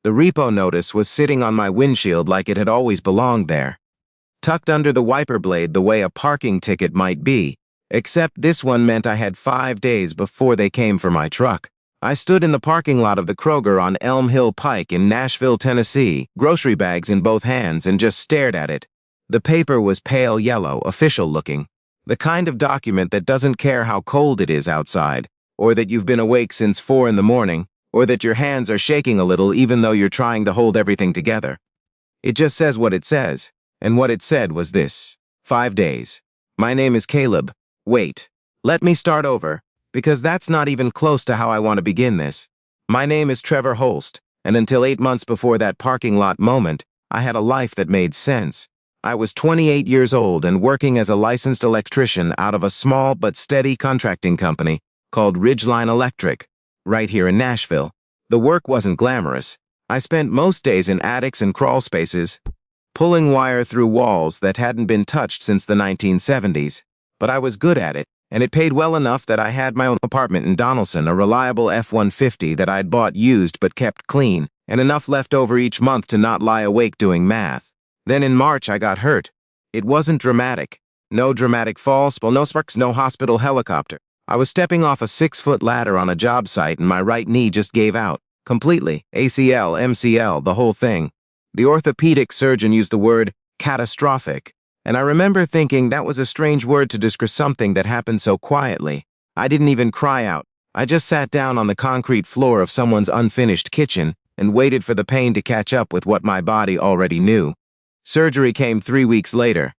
The repo notice was sitting on my windshield like it had always belonged there, tucked under the wiper blade the way a parking ticket might be, except this one meant I had 5 days before they came for my truck. I stood in the parking lot of the Kroger on Elm Hill Pike in Nashville, Tennessee, grocery bags in both hands, and just stared at it. The paper was pale yellow, official looking. The kind of document that doesn't care how cold it is outside, or that you've been awake since 4 in the morning, or that your hands are shaking a little even though you're trying to hold everything together. It just says what it says, and what it said was this: 5 days. My name is Caleb. Wait, let me start over, because that's not even close to how I want to begin this. My name is Trevor Holst, and until 8 months before that parking lot moment, I had a life that made sense. I was 28 years old and working as a licensed electrician out of a small but steady contracting company called Ridgeline Electric, right here in Nashville. The work wasn't glamorous. I spent most days in attics and crawl spaces, pulling wire through walls that hadn't been touched since the 1970s. But I was good at it, and it paid well enough that I had my own apartment in Donaldson, a reliable F-150 that I'd bought used but kept clean, and enough left over each month to not lie awake doing math. Then in March, I got hurt. It wasn't dramatic. No dramatic fall, spill, no sparks, no hospital helicopter. I was stepping off a 6-foot ladder on a job site and my right knee just gave out. Completely. ACL, MCL, the whole thing. The orthopedic surgeon used the word catastrophic, and I remember thinking that was a strange word to describe something that happened so quietly. I didn't even cry out. I just sat down on the concrete floor of someone's unfinished kitchen and waited for the pain to catch up with what my body already knew. Surgery came 3 weeks later.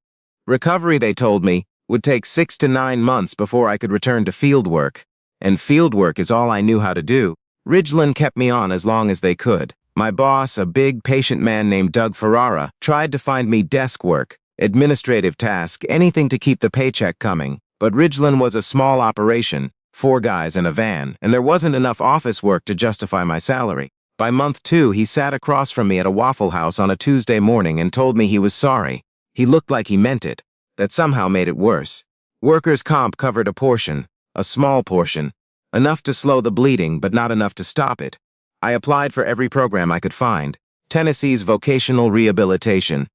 Recovery, they told me, would take 6 to 9 months before I could return to field work. And field work is all I knew how to do. Ridgeline kept me on as long as they could. My boss, a big, patient man named Doug Ferrara, tried to find me desk work, administrative task, anything to keep the paycheck coming. But Ridgeline was a small operation, 4 guys and a van, and there wasn't enough office work to justify my salary. By month 2, he sat across from me at a Waffle House on a Tuesday morning and told me he was sorry. He looked like he meant it. That somehow made it worse. Workers' comp covered a portion, a small portion, enough to slow the bleeding but not enough to stop it. I applied for every program I could find. Tennessee's vocational rehabilitation,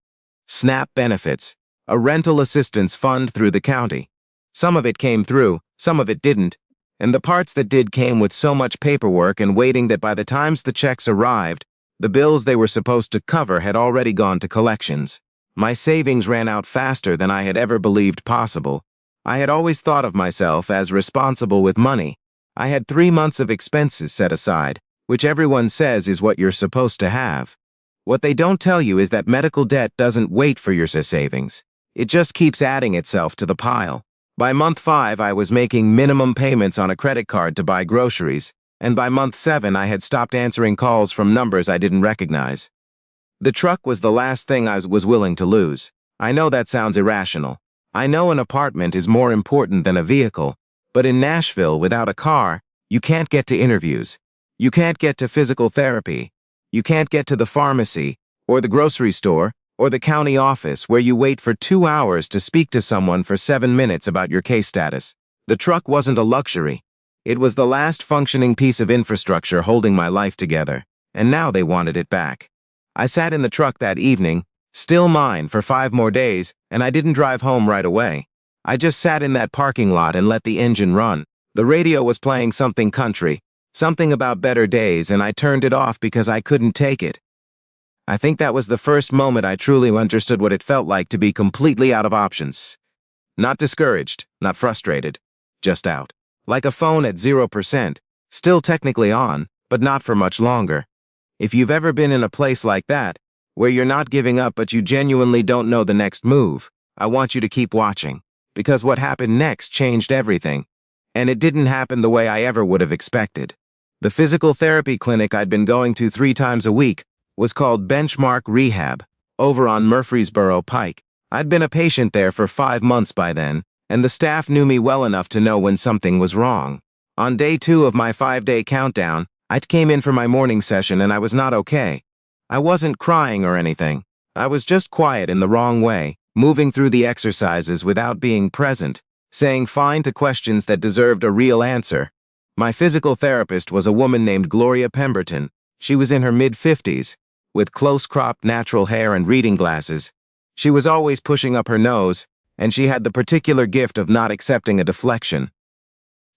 SNAP benefits, a rental assistance fund through the county. Some of it came through, some of it didn't. And the parts that did came with so much paperwork and waiting that by the times the checks arrived, the bills they were supposed to cover had already gone to collections. My savings ran out faster than I had ever believed possible. I had always thought of myself as responsible with money. I had 3 months of expenses set aside, which everyone says is what you're supposed to have. What they don't tell you is that medical debt doesn't wait for your savings. It just keeps adding itself to the pile. By month 5, I was making minimum payments on a credit card to buy groceries, and by month 7, I had stopped answering calls from numbers I didn't recognize. The truck was the last thing I was willing to lose. I know that sounds irrational. I know an apartment is more important than a vehicle, but in Nashville, without a car, you can't get to interviews. You can't get to physical therapy. You can't get to the pharmacy, or the grocery store, or the county office where you wait for 2 hours to speak to someone for 7 minutes about your case status. The truck wasn't a luxury. It was the last functioning piece of infrastructure holding my life together, and now they wanted it back. I sat in the truck that evening, still mine, for 5 more days, and I didn't drive home right away. I just sat in that parking lot and let the engine run. The radio was playing something country, something about better days, and I turned it off because I couldn't take it. I think that was the first moment I truly understood what it felt like to be completely out of options. Not discouraged, not frustrated, just out. Like a phone at 0%, still technically on, but not for much longer. If you've ever been in a place like that, where you're not giving up but you genuinely don't know the next move, I want you to keep watching. Because what happened next changed everything. And it didn't happen the way I ever would have expected. The physical therapy clinic I'd been going to 3 times a week was called Benchmark Rehab, over on Murfreesboro Pike. I'd been a patient there for 5 months by then, and the staff knew me well enough to know when something was wrong. On day 2 of my 5-day countdown, I came in for my morning session and I was not okay. I wasn't crying or anything. I was just quiet in the wrong way, moving through the exercises without being present, saying fine to questions that deserved a real answer. My physical therapist was a woman named Gloria Pemberton. She was in her mid-50s, with close-cropped natural hair and reading glasses. She was always pushing up her nose, and she had the particular gift of not accepting a deflection.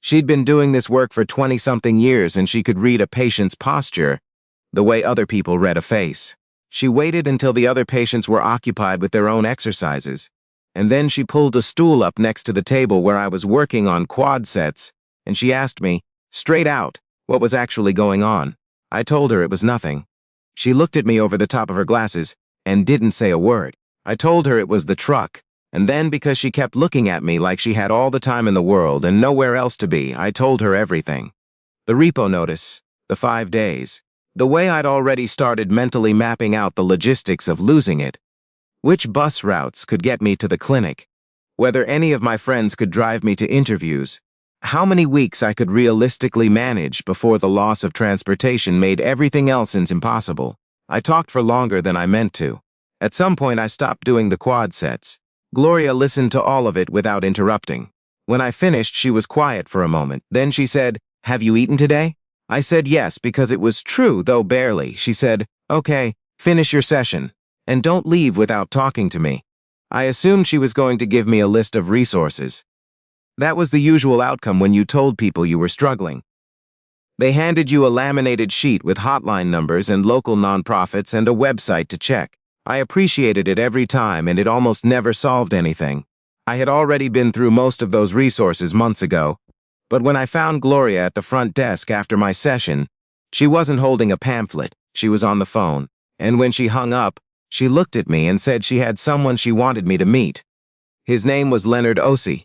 She'd been doing this work for 20-something years, and she could read a patient's posture the way other people read a face. She waited until the other patients were occupied with their own exercises, and then she pulled a stool up next to the table where I was working on quad sets, and she asked me, straight out, what was actually going on. I told her it was nothing. She looked at me over the top of her glasses and didn't say a word. I told her it was the truck, and then because she kept looking at me like she had all the time in the world and nowhere else to be, I told her everything. The repo notice, the 5 days, the way I'd already started mentally mapping out the logistics of losing it, which bus routes could get me to the clinic, whether any of my friends could drive me to interviews, how many weeks I could realistically manage before the loss of transportation made everything else impossible. I talked for longer than I meant to. At some point I stopped doing the quad sets. Gloria listened to all of it without interrupting. When I finished, she was quiet for a moment. Then she said, "Have you eaten today?" I said yes because it was true, though barely. She said, "Okay, finish your session, and don't leave without talking to me." I assumed she was going to give me a list of resources. That was the usual outcome when you told people you were struggling. They handed you a laminated sheet with hotline numbers and local nonprofits and a website to check. I appreciated it every time, and it almost never solved anything. I had already been through most of those resources months ago, but when I found Gloria at the front desk after my session, she wasn't holding a pamphlet, she was on the phone, and when she hung up, she looked at me and said she had someone she wanted me to meet. His name was Leonard Osei.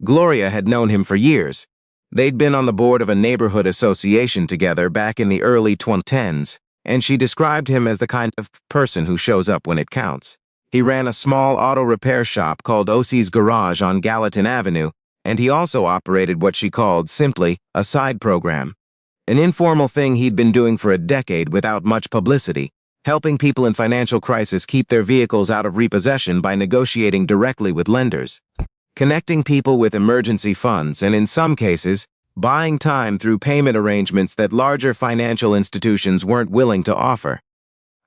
Gloria had known him for years. They'd been on the board of a neighborhood association together back in the early 2010s, and she described him as the kind of person who shows up when it counts. He ran a small auto repair shop called Osei's Garage on Gallatin Avenue, and he also operated what she called, simply, a side program. An informal thing he'd been doing for a decade without much publicity, helping people in financial crisis keep their vehicles out of repossession by negotiating directly with lenders, connecting people with emergency funds, and in some cases, buying time through payment arrangements that larger financial institutions weren't willing to offer.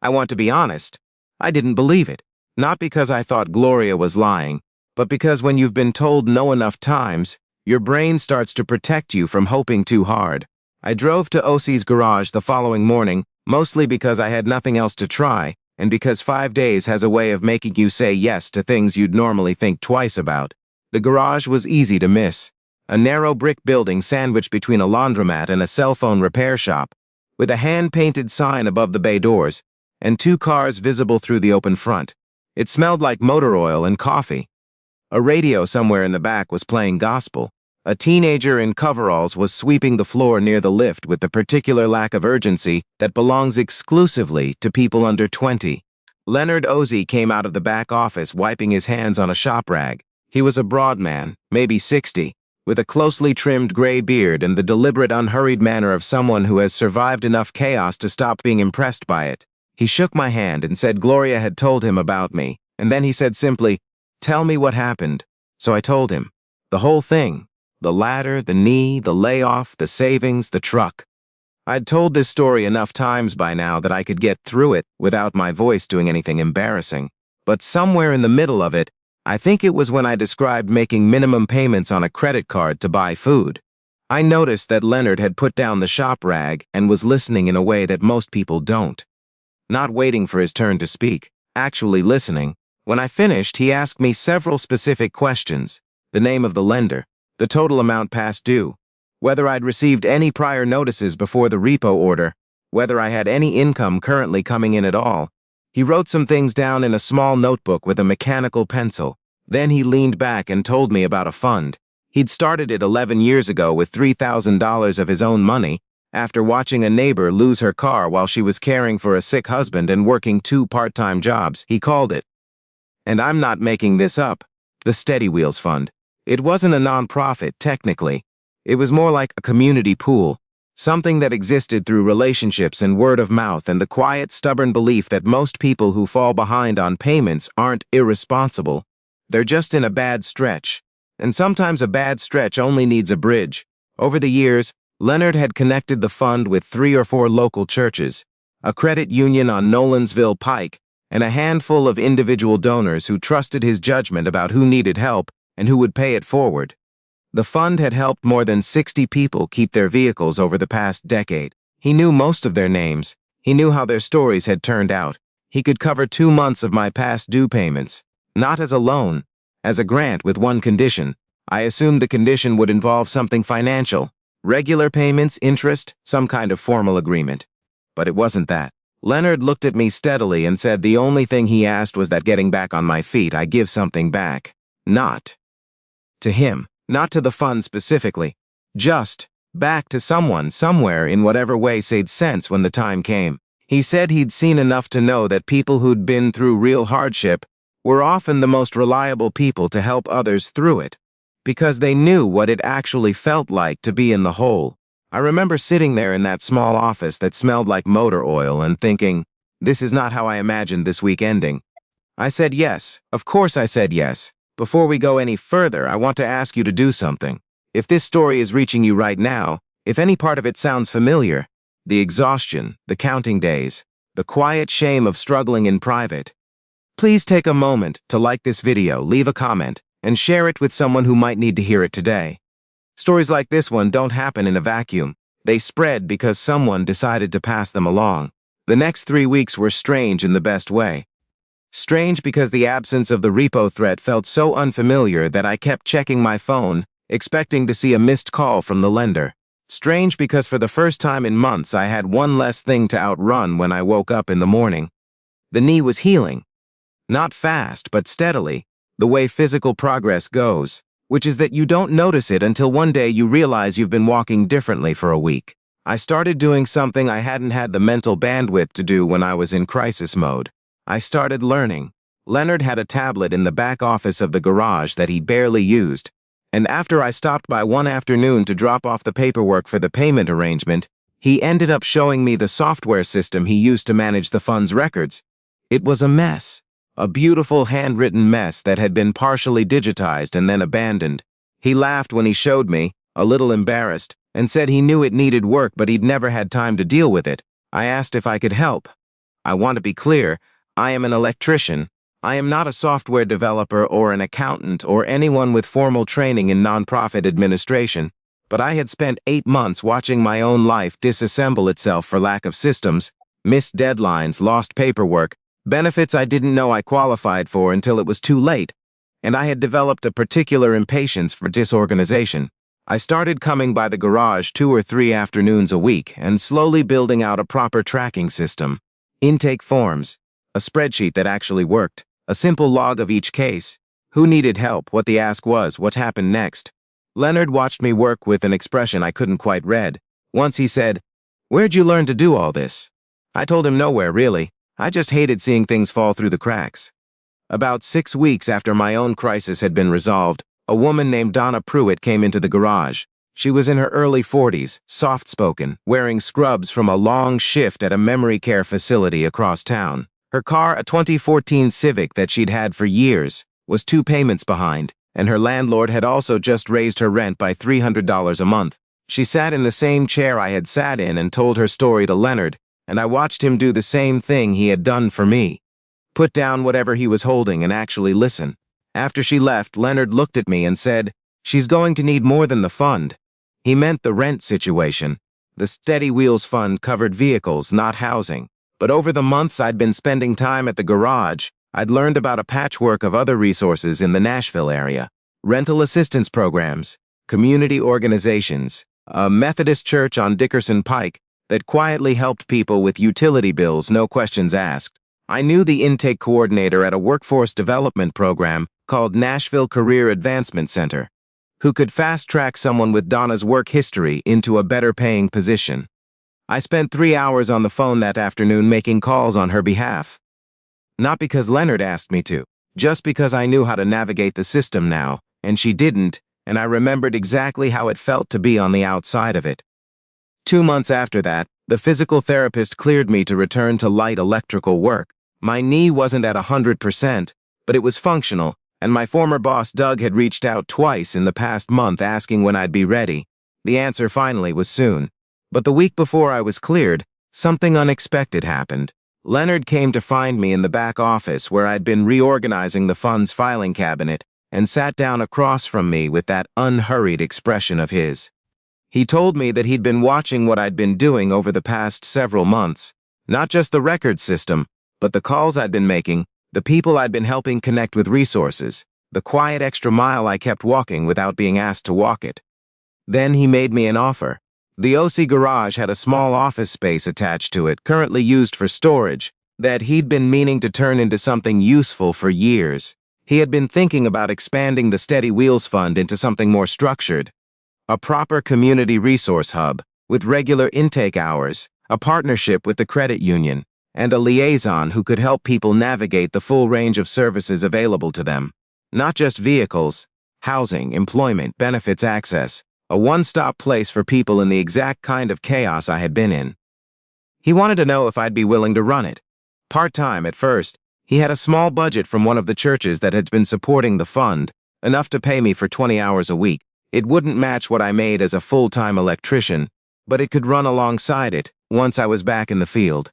I want to be honest, I didn't believe it. Not because I thought Gloria was lying, but because when you've been told no enough times, your brain starts to protect you from hoping too hard. I drove to Osei's Garage the following morning, mostly because I had nothing else to try, and because 5 days has a way of making you say yes to things you'd normally think twice about. The garage was easy to miss. A narrow brick building sandwiched between a laundromat and a cell phone repair shop, with a hand-painted sign above the bay doors, and 2 cars visible through the open front. It smelled like motor oil and coffee. A radio somewhere in the back was playing gospel. A teenager in coveralls was sweeping the floor near the lift with the particular lack of urgency that belongs exclusively to people under 20. Leonard Osei came out of the back office wiping his hands on a shop rag. He was a broad man, maybe 60, with a closely trimmed gray beard and the deliberate, unhurried manner of someone who has survived enough chaos to stop being impressed by it. He shook my hand and said Gloria had told him about me, and then he said simply, "Tell me what happened." So I told him. The whole thing. The ladder, the knee, the layoff, the savings, the truck. I'd told this story enough times by now that I could get through it without my voice doing anything embarrassing. But somewhere in the middle of it, I think it was when I described making minimum payments on a credit card to buy food, I noticed that Leonard had put down the shop rag and was listening in a way that most people don't. Not waiting for his turn to speak, actually listening. When I finished, he asked me several specific questions: the name of the lender, the total amount past due, whether I'd received any prior notices before the repo order, whether I had any income currently coming in at all. He wrote some things down in a small notebook with a mechanical pencil. Then he leaned back and told me about a fund. He'd started it 11 years ago with $3,000 of his own money, after watching a neighbor lose her car while she was caring for a sick husband and working 2 part-time jobs, he called it. And I'm not making this up. The Steady Wheels Fund. It wasn't a nonprofit, technically. It was more like a community pool, something that existed through relationships and word of mouth and the quiet, stubborn belief that most people who fall behind on payments aren't irresponsible. They're just in a bad stretch. And sometimes a bad stretch only needs a bridge. Over the years, Leonard had connected the fund with 3 or 4 local churches, a credit union on Nolansville Pike, and a handful of individual donors who trusted his judgment about who needed help and who would pay it forward. The fund had helped more than 60 people keep their vehicles over the past decade. He knew most of their names. He knew how their stories had turned out. He could cover 2 months of my past due payments, not as a loan, as a grant with one condition. I assumed the condition would involve something financial, regular payments, interest, some kind of formal agreement. But it wasn't that. Leonard looked at me steadily and said the only thing he asked was that getting back on my feet, I give something back. Not to him, not to the fund specifically, just back to someone, somewhere, in whatever way made sense when the time came. He said he'd seen enough to know that people who'd been through real hardship were often the most reliable people to help others through it, because they knew what it actually felt like to be in the hole. I remember sitting there in that small office that smelled like motor oil and thinking, this is not how I imagined this week ending. I said yes. Of course I said yes. Before we go any further, I want to ask you to do something. If this story is reaching you right now, if any part of it sounds familiar, the exhaustion, the counting days, the quiet shame of struggling in private, please take a moment to like this video, leave a comment, and share it with someone who might need to hear it today. Stories like this one don't happen in a vacuum. They spread because someone decided to pass them along. The next 3 weeks were strange in the best way. Strange because the absence of the repo threat felt so unfamiliar that I kept checking my phone, expecting to see a missed call from the lender. Strange because for the first time in months I had one less thing to outrun when I woke up in the morning. The knee was healing. Not fast, but steadily, the way physical progress goes, which is that you don't notice it until one day you realize you've been walking differently for a week. I started doing something I hadn't had the mental bandwidth to do when I was in crisis mode. I started learning. Leonard had a tablet in the back office of the garage that he barely used, and after I stopped by one afternoon to drop off the paperwork for the payment arrangement, he ended up showing me the software system he used to manage the fund's records. It was a mess. A beautiful handwritten mess that had been partially digitized and then abandoned. He laughed when he showed me, a little embarrassed, and said he knew it needed work but he'd never had time to deal with it. I asked if I could help. I want to be clear, I am an electrician. I am not a software developer or an accountant or anyone with formal training in nonprofit administration, but I had spent 8 months watching my own life disassemble itself for lack of systems, missed deadlines, lost paperwork, benefits I didn't know I qualified for until it was too late, and I had developed a particular impatience for disorganization. I started coming by the garage 2 or 3 afternoons a week and slowly building out a proper tracking system. Intake forms, a spreadsheet that actually worked, a simple log of each case, who needed help, what the ask was, what happened next. Leonard watched me work with an expression I couldn't quite read. Once he said, "Where'd you learn to do all this?" I told him nowhere, really. I just hated seeing things fall through the cracks. About 6 weeks after my own crisis had been resolved, a woman named Donna Pruitt came into the garage. She was in her early 40s, soft-spoken, wearing scrubs from a long shift at a memory care facility across town. Her car, a 2014 Civic that she'd had for years, was 2 payments behind, and her landlord had also just raised her rent by $300 a month. She sat in the same chair I had sat in and told her story to Leonard, and I watched him do the same thing he had done for me. Put down whatever he was holding and actually listen. After she left, Leonard looked at me and said, "She's going to need more than the fund." He meant the rent situation. The Steady Wheels Fund covered vehicles, not housing. But over the months I'd been spending time at the garage, I'd learned about a patchwork of other resources in the Nashville area. Rental assistance programs, community organizations, a Methodist church on Dickerson Pike that quietly helped people with utility bills, no questions asked. I knew the intake coordinator at a workforce development program called Nashville Career Advancement Center, who could fast-track someone with Donna's work history into a better-paying position. I spent 3 hours on the phone that afternoon making calls on her behalf. Not because Leonard asked me to, just because I knew how to navigate the system now, and she didn't, and I remembered exactly how it felt to be on the outside of it. 2 months after that, the physical therapist cleared me to return to light electrical work. My knee wasn't at 100%, but it was functional, and my former boss Doug had reached out twice in the past month asking when I'd be ready. The answer finally was soon. But the week before I was cleared, something unexpected happened. Leonard came to find me in the back office where I'd been reorganizing the fund's filing cabinet and sat down across from me with that unhurried expression of his. He told me that he'd been watching what I'd been doing over the past several months, not just the record system, but the calls I'd been making, the people I'd been helping connect with resources, the quiet extra mile I kept walking without being asked to walk it. Then he made me an offer. The Osei garage had a small office space attached to it, currently used for storage, that he'd been meaning to turn into something useful for years. He had been thinking about expanding the Steady Wheels Fund into something more structured. A proper community resource hub, with regular intake hours, a partnership with the credit union, and a liaison who could help people navigate the full range of services available to them. Not just vehicles, housing, employment, benefits access, a one-stop place for people in the exact kind of chaos I had been in. He wanted to know if I'd be willing to run it. Part-time at first, he had a small budget from one of the churches that had been supporting the fund, enough to pay me for 20 hours a week. It wouldn't match what I made as a full-time electrician, but it could run alongside it once I was back in the field.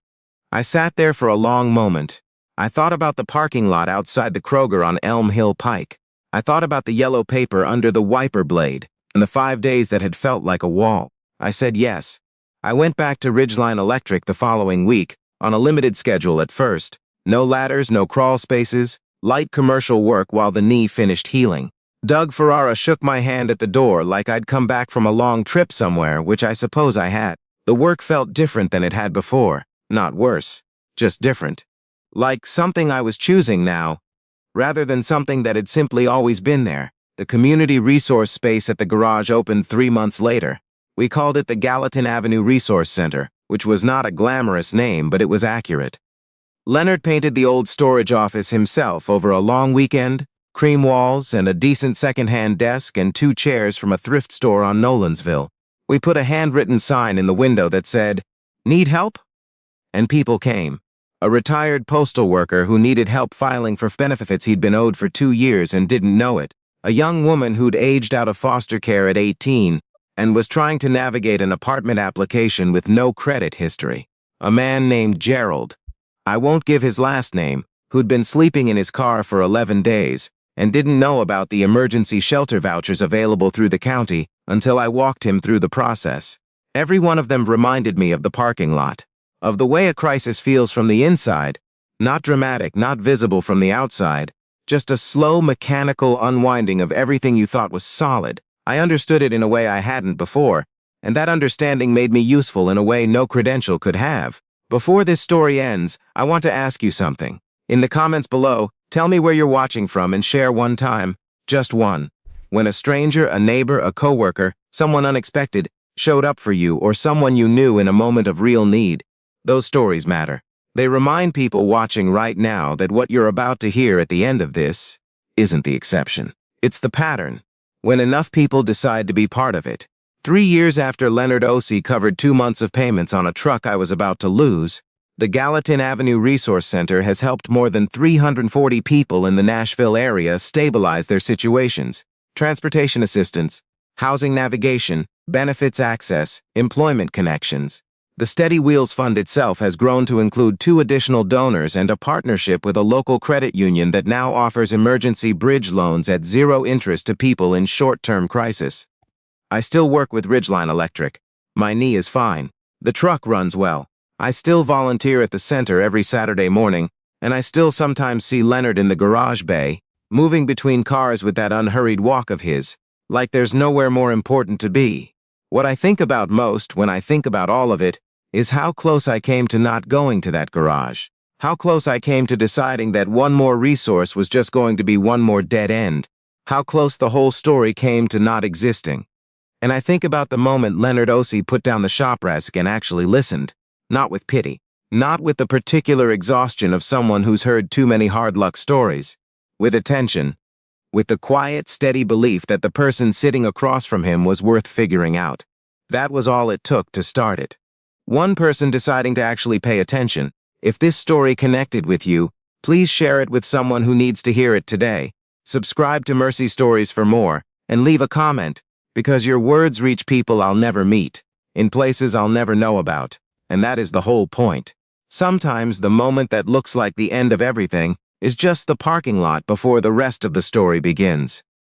I sat there for a long moment. I thought about the parking lot outside the Kroger on Elm Hill Pike. I thought about the yellow paper under the wiper blade and the 5 days that had felt like a wall. I said yes. I went back to Ridgeline Electric the following week, on a limited schedule at first. No ladders, no crawl spaces, light commercial work while the knee finished healing. Doug Ferrara shook my hand at the door like I'd come back from a long trip somewhere, which I suppose I had. The work felt different than it had before. Not worse, just different. Like something I was choosing now, rather than something that had simply always been there. The community resource space at the garage opened 3 months later. We called it the Gallatin Avenue Resource Center, which was not a glamorous name, but it was accurate. Leonard painted the old storage office himself over a long weekend, cream walls and a decent second-hand desk and 2 chairs from a thrift store on Nolansville. We put a handwritten sign in the window that said, "Need help?" And people came. A retired postal worker who needed help filing for benefits he'd been owed for 2 years and didn't know it. A young woman who'd aged out of foster care at 18 and was trying to navigate an apartment application with no credit history. A man named Gerald, I won't give his last name, who'd been sleeping in his car for 11 days and didn't know about the emergency shelter vouchers available through the county until I walked him through the process. Every one of them reminded me of the parking lot, of the way a crisis feels from the inside, not dramatic, not visible from the outside, just a slow mechanical unwinding of everything you thought was solid. I understood it in a way I hadn't before, and that understanding made me useful in a way no credential could have. Before this story ends, I want to ask you something. In the comments below, tell me where you're watching from and share one time, just one, when a stranger, a neighbor, a coworker, someone unexpected, showed up for you or someone you knew in a moment of real need. Those stories matter. They remind people watching right now that what you're about to hear at the end of this isn't the exception. It's the pattern. When enough people decide to be part of it. 3 years after Leonard Osei covered 2 months of payments on a truck I was about to lose, the Gallatin Avenue Resource Center has helped more than 340 people in the Nashville area stabilize their situations. Transportation assistance, housing navigation, benefits access, employment connections. The Steady Wheels Fund itself has grown to include 2 additional donors and a partnership with a local credit union that now offers emergency bridge loans at 0 interest to people in short-term crisis. I still work with Ridgeline Electric. My knee is fine. The truck runs well. I still volunteer at the center every Saturday morning, and I still sometimes see Leonard in the garage bay, moving between cars with that unhurried walk of his, like there's nowhere more important to be. What I think about most when I think about all of it is how close I came to not going to that garage. How close I came to deciding that one more resource was just going to be one more dead end. How close the whole story came to not existing. And I think about the moment Leonard Osei put down the shop rest and actually listened. Not with pity. Not with the particular exhaustion of someone who's heard too many hard luck stories. With attention. With the quiet, steady belief that the person sitting across from him was worth figuring out. That was all it took to start it. One person deciding to actually pay attention. If this story connected with you, please share it with someone who needs to hear it today. Subscribe to Mercy Stories for more, and leave a comment. Because your words reach people I'll never meet, in places I'll never know about, and that is the whole point. Sometimes the moment that looks like the end of everything is just the parking lot before the rest of the story begins.